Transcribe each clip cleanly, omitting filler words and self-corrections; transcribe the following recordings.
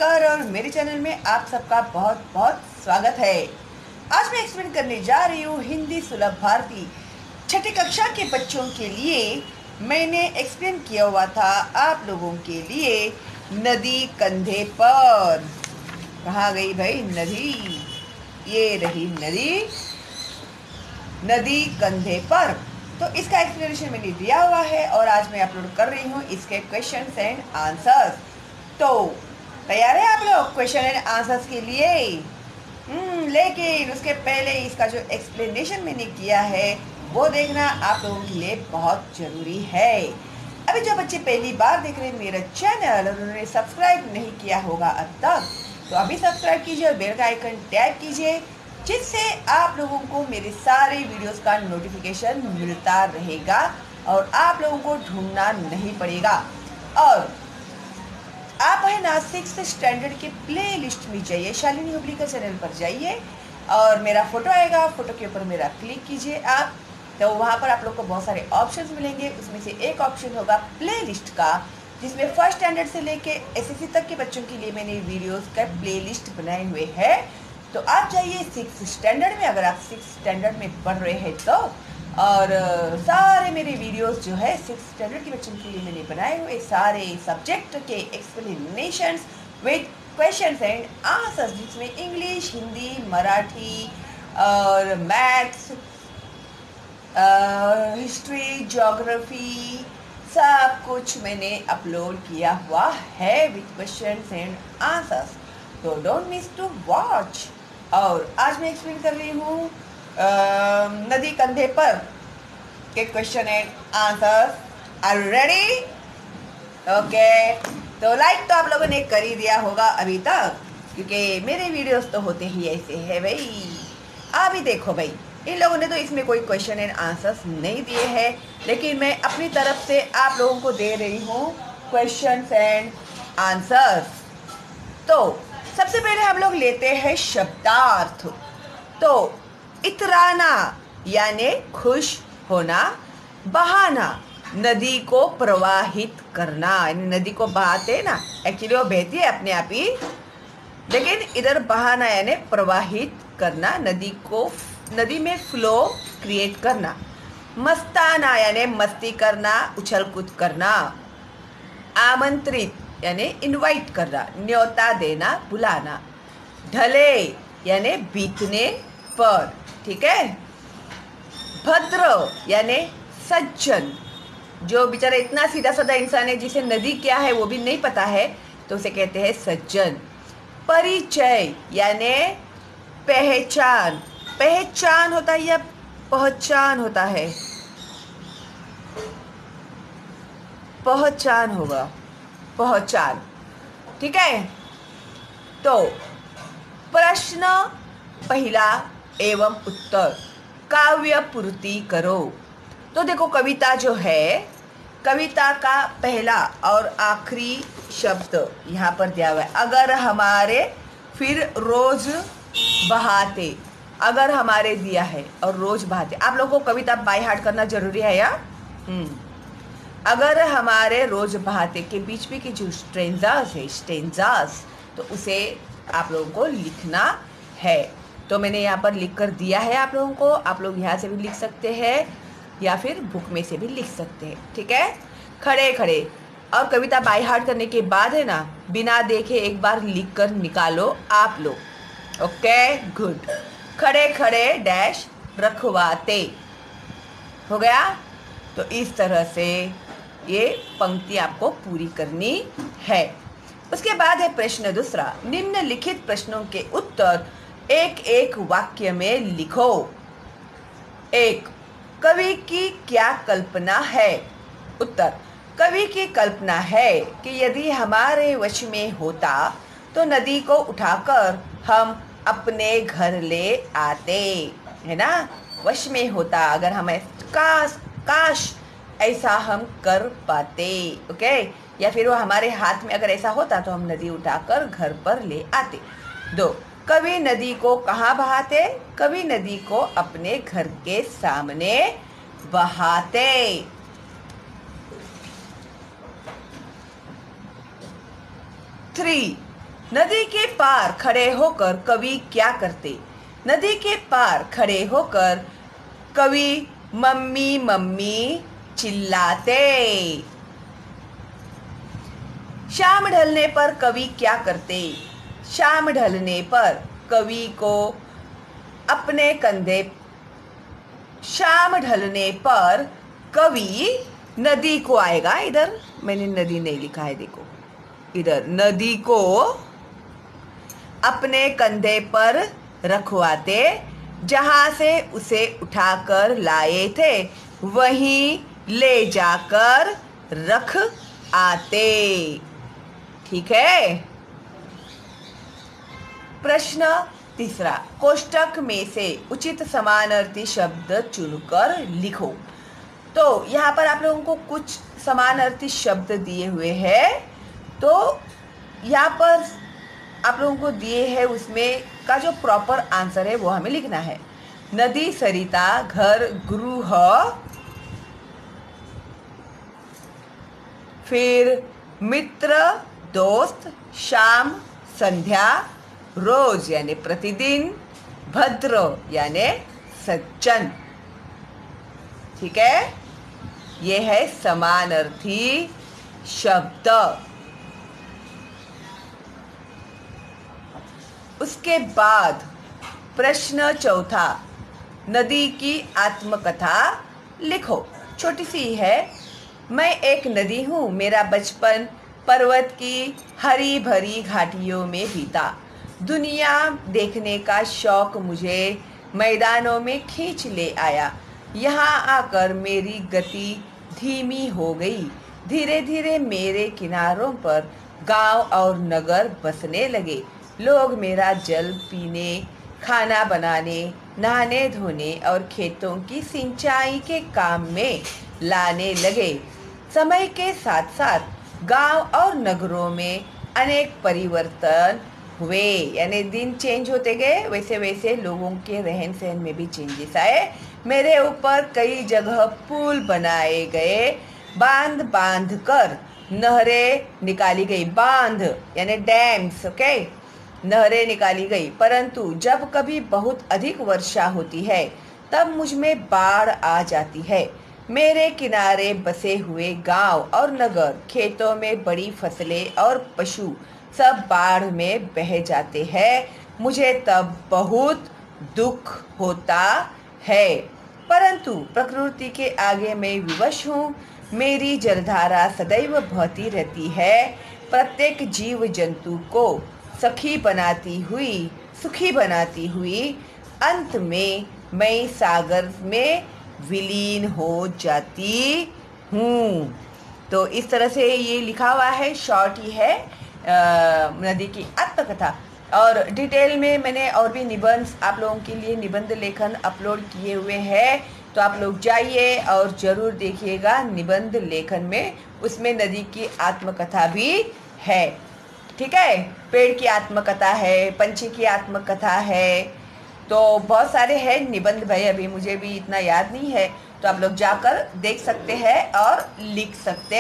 नमस्कार और मेरे चैनल में आप सबका बहुत बहुत स्वागत है। आज मैं एक्सप्लेन करने जा रही हूँ हिंदी सुलभ भारती छठी कक्षा के बच्चों के लिए। मैंने एक्सप्लेन किया हुआ था आप लोगों के लिए नदी कंधे पर। कहाँ गई भाई नदी? ये रही नदी, नदी कंधे पर। तो इसका एक्सप्लेनेशन मैंने दिया हुआ है और आज मैं अपलोड कर रही हूँ इसके क्वेश्चंस एंड आंसर्स। तो तैयार है आप लोग क्वेश्चन एंड आंसर्स के लिए? लेकिन उसके पहले इसका जो एक्सप्लेनेशन मैंने किया है वो देखना आप लोगों के लिए बहुत ज़रूरी है। अभी जो बच्चे पहली बार देख रहे हैं मेरा चैनल और उन्होंने सब्सक्राइब नहीं किया होगा अब तक, तो अभी सब्सक्राइब कीजिए और बेल का आइकन टैप कीजिए, जिससे आप लोगों को मेरे सारे वीडियोस का नोटिफिकेशन मिलता रहेगा और आप लोगों को ढूंढना नहीं पड़ेगा। और आप है ना 6th स्टैंडर्ड के प्ले लिस्ट में जाइए, शालिनी हुबली का चैनल पर जाइए और मेरा फोटो आएगा, फोटो के ऊपर मेरा क्लिक कीजिए आप, तो वहाँ पर आप लोग को बहुत सारे ऑप्शंस मिलेंगे। उसमें से एक ऑप्शन होगा प्ले लिस्ट का, जिसमें फर्स्ट स्टैंडर्ड से लेके एसएससी तक के बच्चों के लिए मैंने वीडियोस का प्ले लिस्ट बनाए हुए हैं। तो आप जाइए 6th स्टैंडर्ड में, अगर आप 6th स्टैंडर्ड में पढ़ रहे हैं तो। और सारे मेरे वीडियोस जो है 6th स्टैंडर्ड के बच्चों के लिए मैंने बनाए हुए सारे सब्जेक्ट के explanations with questions and answers, जिसमें इंग्लिश, हिंदी, मराठी और मैथ्स, हिस्ट्री, ज्योग्राफी, सब कुछ मैंने अपलोड किया हुआ है विद क्वेश्चंस एंड आंसर्स। तो डोंट मिस टू वॉच। और आज मैं एक्सप्लेन कर रही हूँ नदी कंधे पर के question and answers. Are you ready? Okay, तो लाइक तो आप लोगों ने कर ही दिया होगा अभी तक, क्योंकि मेरे वीडियोस तो होते ही ऐसे हैं भाई। अभी देखो भाई, इन लोगों ने तो इसमें कोई क्वेश्चन एंड आंसर्स नहीं दिए हैं, लेकिन मैं अपनी तरफ से आप लोगों को दे रही हूँ क्वेश्चंस एंड आंसर्स। तो सबसे पहले हम लोग लेते हैं शब्दार्थ। तो इतराना यानी खुश होना, बहाना नदी को प्रवाहित करना, यानी नदी को बहाते ना, एक्चुअली वो बहती है अपने आप ही, लेकिन इधर बहाना यानी प्रवाहित करना, नदी को, नदी में फ्लो क्रिएट करना। मस्ताना यानी मस्ती करना, उछल कूद करना। आमंत्रित यानी इनवाइट करना, न्योता देना, बुलाना। ढले यानी बीतने पर, ठीक है। भद्र यानी सज्जन, जो बेचारा इतना सीधा साधा इंसान है जिसे नदी क्या है वो भी नहीं पता है, तो उसे कहते हैं सज्जन। परिचय यानी पहचान, पहचान होता है या पहचान होता है? पहचान होगा, पहचान, ठीक है। तो प्रश्न पहला एवं उत्तर, काव्य पूर्ति करो। तो देखो कविता जो है, कविता का पहला और आखिरी शब्द यहाँ पर दिया हुआ है। अगर हमारे, फिर रोज बहाते, अगर हमारे दिया है और रोज बहाते। आप लोगों को कविता बाय हार्ट करना जरूरी है या? अगर हमारे रोज बहाते के बीच में की जो स्ट्रेंजास है, स्टेंजास, तो उसे आप लोगों को लिखना है। तो मैंने यहाँ पर लिख कर दिया है आप लोगों को। आप लोग यहाँ से भी लिख सकते हैं या फिर बुक में से भी लिख सकते हैं, ठीक है। खड़े खड़े, और कविता बाय हार्ट करने के बाद है ना, बिना देखे एक बार लिख कर निकालो आप लोग। Okay, good. खड़े खड़े डैश रखवाते, हो गया। तो इस तरह से ये पंक्ति आपको पूरी करनी है। उसके बाद है प्रश्न दूसरा, निम्नलिखित प्रश्नों के उत्तर एक एक वाक्य में लिखो। एक, कवि की क्या कल्पना है? उत्तर, कवि की कल्पना है कि यदि हमारे वश में होता तो नदी को उठाकर हम अपने घर ले आते, है ना। वश में होता, अगर हमें काश काश ऐसा हम कर पाते, ओके। या फिर वो हमारे हाथ में अगर ऐसा होता तो हम नदी उठाकर घर पर ले आते। दो, कवि नदी को कहाँ बहाते? कवि नदी को अपने घर के सामने बहाते। 3, नदी के पार खड़े होकर कवि क्या करते? नदी के पार खड़े होकर कवि मम्मी मम्मी चिल्लाते। शाम ढलने पर कवि क्या करते? शाम ढलने पर कवि को अपने कंधे शाम ढलने पर कवि नदी को आएगा। इधर मैंने नदी नहीं लिखा है, देखो इधर नदी को अपने कंधे पर रखवाते, जहां से उसे उठाकर लाए थे वहीं ले जाकर रख आते। ठीक है। प्रश्न तीसरा, कोष्टक में से उचित समानार्थी शब्द चुनकर लिखो। तो यहाँ पर आप लोगों को कुछ समानार्थी शब्द दिए हुए हैं, तो यहाँ पर आप लोगों को दिए हैं, उसमें का जो प्रॉपर आंसर है वो हमें लिखना है। नदी, सरिता, घर, गृह, फिर मित्र, दोस्त, शाम, संध्या, रोज यानी प्रतिदिन, भद्र यानी सज्जन। ठीक है, ये है समानार्थी शब्द। उसके बाद प्रश्न चौथा, नदी की आत्मकथा लिखो। छोटी सी है। मैं एक नदी हूँ, मेरा बचपन पर्वत की हरी भरी घाटियों में बीता। दुनिया देखने का शौक मुझे मैदानों में खींच ले आया। यहाँ आकर मेरी गति धीमी हो गई। धीरे धीरे मेरे किनारों पर गांव और नगर बसने लगे। लोग मेरा जल पीने, खाना बनाने, नहाने धोने और खेतों की सिंचाई के काम में लाने लगे। समय के साथ साथ गांव और नगरों में अनेक परिवर्तन हुए, यानी दिन चेंज होते गए, वैसे वैसे लोगों के रहन सहन में भी चेंजेस आए। मेरे ऊपर कई जगह पुल बनाए गए, बांध बांध कर नहरें निकाली गई। बांध यानी डैम्स, ओके, नहरें निकाली गई। परंतु जब कभी बहुत अधिक वर्षा होती है तब मुझ में बाढ़ आ जाती है। मेरे किनारे बसे हुए गांव और नगर, खेतों में बड़ी फसलें और पशु सब बाढ़ में बह जाते हैं। मुझे तब बहुत दुख होता है, परंतु प्रकृति के आगे मैं विवश हूँ। मेरी जलधारा सदैव बहती रहती है, प्रत्येक जीव जंतु को सुखी बनाती हुई अंत में मैं सागर में विलीन हो जाती हूँ। तो इस तरह से ये लिखा हुआ है, शॉर्ट ही है नदी की आत्मकथा। और डिटेल में मैंने और भी निबंध आप लोगों के लिए निबंध लेखन अपलोड किए हुए हैं, तो आप लोग जाइए और ज़रूर देखिएगा निबंध लेखन में, उसमें नदी की आत्मकथा भी है। ठीक है, पेड़ की आत्मकथा है, पंछी की आत्मकथा है, तो बहुत सारे हैं निबंध भाई, अभी मुझे भी इतना याद नहीं है, तो आप लोग जाकर देख सकते हैं और लिख सकते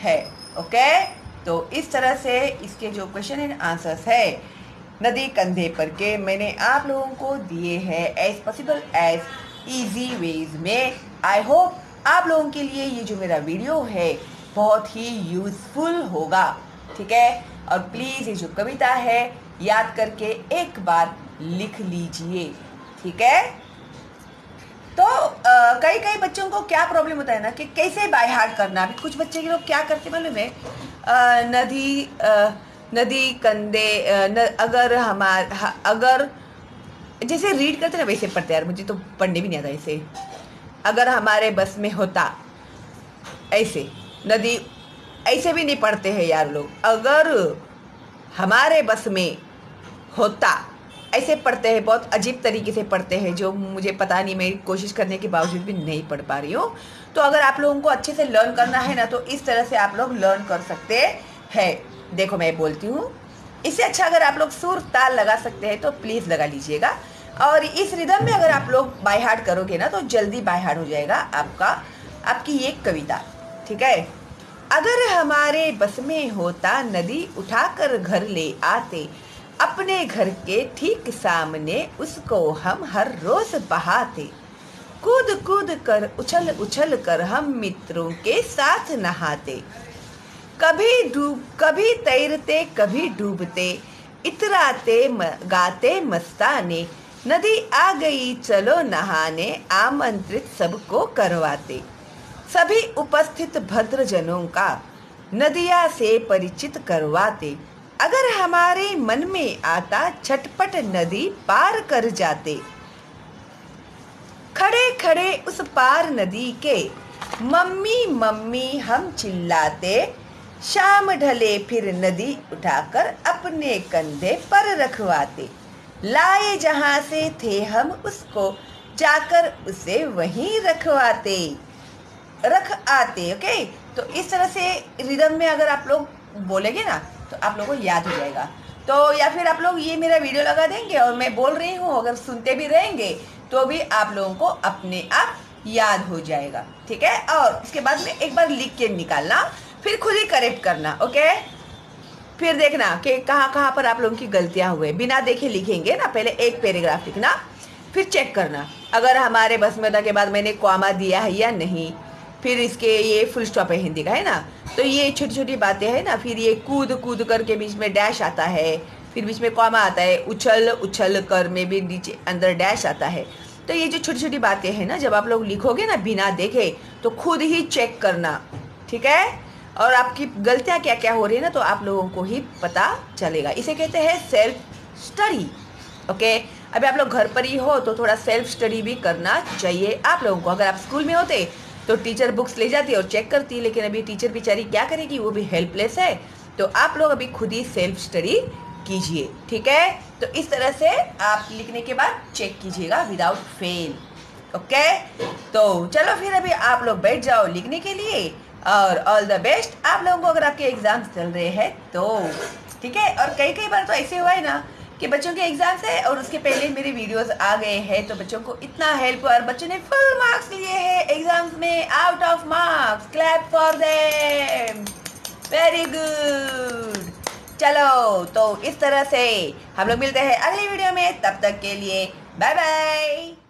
हैं। ओके, तो इस तरह से इसके जो क्वेश्चन एंड आंसर्स है नदी कंधे पर के मैंने आप लोगों को दिए हैं as possible as easy ways में। आई होप आप लोगों के लिए ये जो मेरा वीडियो है बहुत ही यूज़फुल होगा। ठीक है, और प्लीज़ ये जो कविता है याद करके एक बार लिख लीजिए। ठीक है, तो कई कई बच्चों को क्या प्रॉब्लम होता है ना कि कैसे बाय हार्ट करना। अभी कुछ बच्चे के लोग क्या करते मालूम है, नदी कंधे अगर जैसे रीड करते ना वैसे पढ़ते। यार मुझे तो पढ़ने भी नहीं आता ऐसे। अगर हमारे बस में होता, ऐसे नदी ऐसे भी नहीं पढ़ते हैं यार लोग। अगर हमारे बस में होता ऐसे पढ़ते हैं, बहुत अजीब तरीके से पढ़ते हैं, जो मुझे पता नहीं, मैं कोशिश करने के बावजूद भी नहीं पढ़ पा रही हूँ। तो अगर आप लोगों को अच्छे से लर्न करना है ना, तो इस तरह से आप लोग लर्न कर सकते हैं। देखो मैं बोलती हूँ, इससे अच्छा अगर आप लोग सुर ताल लगा सकते हैं तो प्लीज़ लगा लीजिएगा। और इस रिदम में अगर आप लोग बाय हार्ट करोगे ना तो जल्दी बाय हार्ट हो जाएगा आपकी ये कविता। ठीक है, अगर हमारे बस में होता नदी उठाकर घर ले आते, अपने घर के ठीक सामने उसको हम हर रोज बहाते। कूद कूद कर उछल उछल कर हम मित्रों के साथ नहाते। कभी तैरते कभी डूबते, इतराते गाते मस्ताने। नदी आ गई चलो नहाने, आमंत्रित सबको करवाते। सभी उपस्थित भद्रजनों का नदिया से परिचित करवाते। अगर हमारे मन में आता झटपट नदी पार कर जाते। खड़े खड़े उस पार नदी के मम्मी मम्मी हम चिल्लाते। शाम ढले फिर नदी उठाकर अपने कंधे पर रखवाते। लाए जहां से थे हम उसको, जाकर उसे वहीं रख आते। ओके, तो इस तरह से रिदम में अगर आप लोग बोलेंगे ना तो आप लोगों को याद हो जाएगा। तो या फिर आप लोग ये मेरा वीडियो लगा देंगे और मैं बोल रही हूँ, अगर सुनते भी रहेंगे तो भी आप लोगों को अपने आप याद हो जाएगा। ठीक है, और इसके बाद में एक बार लिख के निकालना, फिर खुद ही करेक्ट करना। ओके, फिर देखना कि कहाँ कहाँ पर आप लोगों की गलतियाँ हुए। बिना देखे लिखेंगे ना, पहले एक पैराग्राफ लिखना, फिर चेक करना अगर हमारे बस में था के बाद मैंने कॉमा दिया है या नहीं। फिर इसके ये फुल स्टॉप है हिंदी का, है ना, तो ये छोटी छोटी बातें हैं ना। फिर ये कूद कूद कर के बीच में डैश आता है, फिर बीच में कॉमा आता है। उछल उछल कर में भी नीचे अंदर डैश आता है। तो ये जो छोटी छोटी बातें हैं ना, जब आप लोग लिखोगे ना बिना देखे तो खुद ही चेक करना। ठीक है, और आपकी गलतियाँ क्या क्या हो रही है ना, तो आप लोगों को ही पता चलेगा। इसे कहते हैं सेल्फ स्टडी। ओके, अभी आप लोग घर पर ही हो तो थोड़ा सेल्फ स्टडी भी करना चाहिए आप लोगों को। अगर आप स्कूल में होते तो टीचर बुक्स ले जाती और चेक करती, लेकिन अभी टीचर बेचारी क्या करेगी, वो भी हेल्पलेस है। तो आप लोग अभी खुद ही सेल्फ स्टडी कीजिए। ठीक है, तो इस तरह से आप लिखने के बाद चेक कीजिएगा विदाउट फेल। ओके, तो चलो फिर अभी आप लोग बैठ जाओ लिखने के लिए, और ऑल द बेस्ट आप लोगों को अगर आपके एग्जाम्स चल रहे हैं तो। ठीक है, और कई कई बार तो ऐसे हुआ है ना कि बच्चों के एग्जाम्स है और उसके पहले मेरे वीडियोस आ गए हैं, तो बच्चों को इतना हेल्प हुआ और बच्चों ने फुल मार्क्स लिए हैं एग्जाम्स में, out of marks. Clap for them, very good. चलो, तो इस तरह से हम लोग मिलते हैं अगली वीडियो में, तब तक के लिए बाय बाय।